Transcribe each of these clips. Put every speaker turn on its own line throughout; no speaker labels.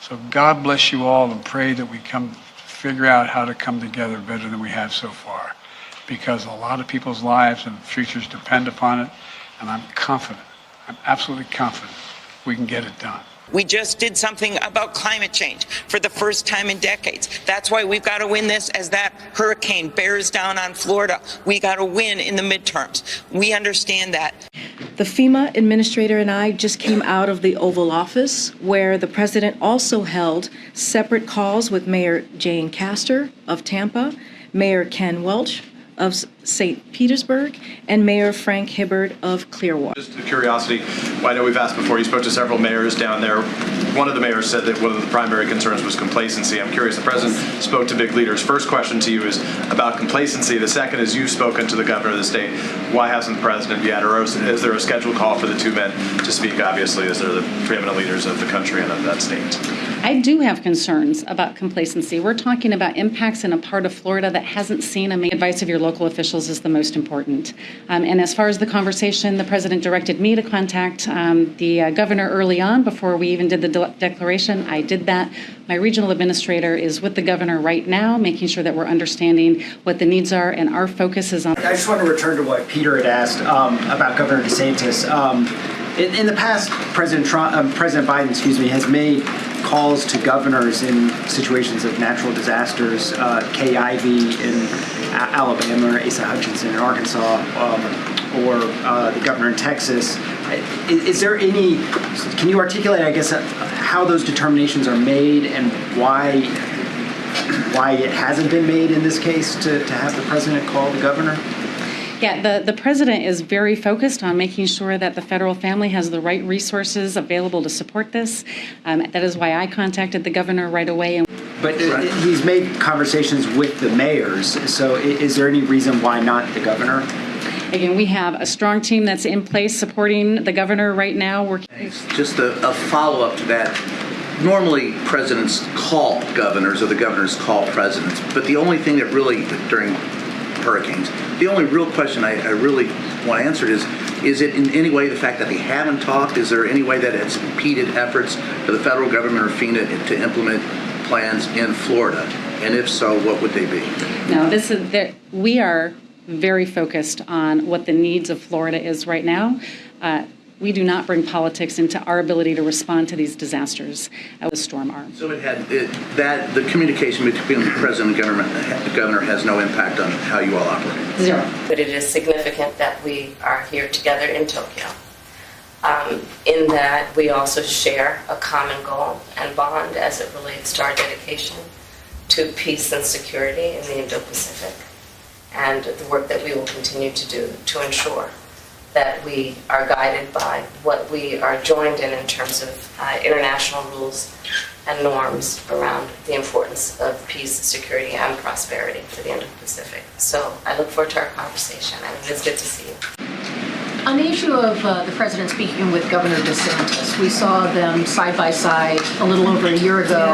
So God bless you all, and pray that we figure out how to come together better than we have so far, because a lot of people's lives and futures depend upon it, and I'm absolutely confident we can get it done.
We just did something about climate change for the first time in decades. That's why we've got to win this as that hurricane bears down on Florida. We got to win in the midterms. We understand that.
The FEMA administrator and I just came out of the Oval Office, where the president also held separate calls with Mayor Jane Castor of Tampa, Mayor Ken Welch of St. Petersburg, and Mayor Frank Hibbard of Clearwater.
Just a curiosity, well, I know we've asked before, you spoke to several mayors down there. One of the mayors said that one of the primary concerns was complacency. I'm curious, the president spoke to big leaders. First question to you is about complacency. The second is, you've spoken to the governor of the state. Why hasn't the president yet, or is there a scheduled call for the two men to speak, obviously, as they're the preeminent leaders of the country and of that state?
I do have concerns about complacency. We're talking about impacts in a part of Florida that hasn't seen a advice of your local officials is the most important. And as far as the conversation, the president directed me to contact the governor early on before we even did the declaration. I did that. My regional administrator is with the governor right now, making sure that we're understanding what the needs are, and our focus is on.
I just want to return to what Peter had asked about Governor DeSantis. In the past, President Biden, has made calls to governors in situations of natural disasters. Kay Ivey in Alabama, or Asa Hutchinson in Arkansas, or the governor in Texas. Is there any? Can you articulate, I guess, how those determinations are made and why it hasn't been made in this case to have the president call the governor?
Yeah, the president is very focused on making sure that the federal family has the right resources available to support this. That is why I contacted the governor right away.
But he's made conversations with the mayors, so is there any reason why not the governor?
Again, we have a strong team that's in place supporting the governor right now.
Just a follow-up to that. Normally, presidents call governors or the governors call presidents, but the only thing that really, during hurricanes, the only real question I really want to answer is it in any way the fact that they haven't talked? Is there any way that it's impeded efforts for the federal government or FEMA to implement plans in Florida? And if so, what would they be?
No, we are very focused on what the needs of Florida is right now. We do not bring politics into our ability to respond to these disasters with storm arm.
So the communication between the president and the governor has no impact on how you all operate?
Zero.
But it is significant that we are here together in Tokyo, in that we also share a common goal and bond as it relates to our dedication to peace and security in the Indo-Pacific, and the work that we will continue to do to ensure that we are guided by what we are joined in terms of international rules and norms around the importance of peace, security, and prosperity for the Indo-Pacific. So I look forward to our conversation, and it's good to see you.
On the issue of the president speaking with Governor DeSantis, we saw them side by side a little over a year ago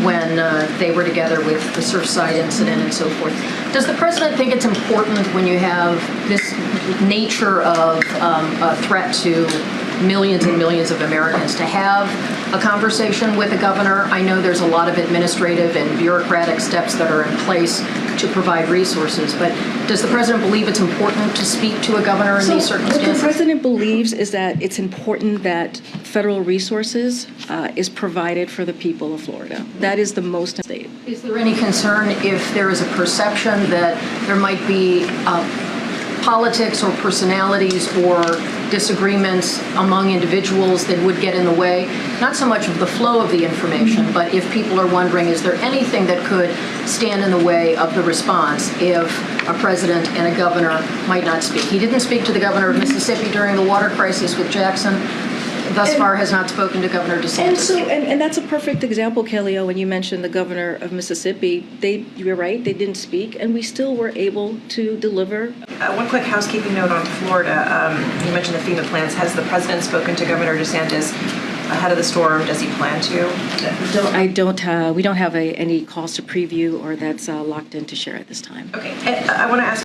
when they were together with the Surfside incident and so forth. Does the president think it's important when you have this nature of a threat to millions and millions of Americans to have a conversation with a governor? I know there's a lot of administrative and bureaucratic steps that are in place to provide resources, but does the president believe it's important to speak to a governor in these circumstances?
What the president believes is that it's important that federal resources is provided for the people of Florida. That is the most important.
Is there any concern if there is a perception that there might be politics or personalities or disagreements among individuals that would get in the way, not so much of the flow of the information, but if people are wondering, is there anything that could stand in the way of the response if a president and a governor might not speak? He didn't speak to the governor of Mississippi during the water crisis with Jackson. Thus far has not spoken to Governor DeSantis.
And that's a perfect example, Kelly-O, when you mentioned the governor of Mississippi. You're right, they didn't speak, and we still were able to deliver.
One quick housekeeping note on Florida. You mentioned the FEMA plans. Has the president spoken to Governor DeSantis ahead of the storm? Does he plan to?
We don't have any calls to preview or that's locked in to share at this time.
Okay. I want to ask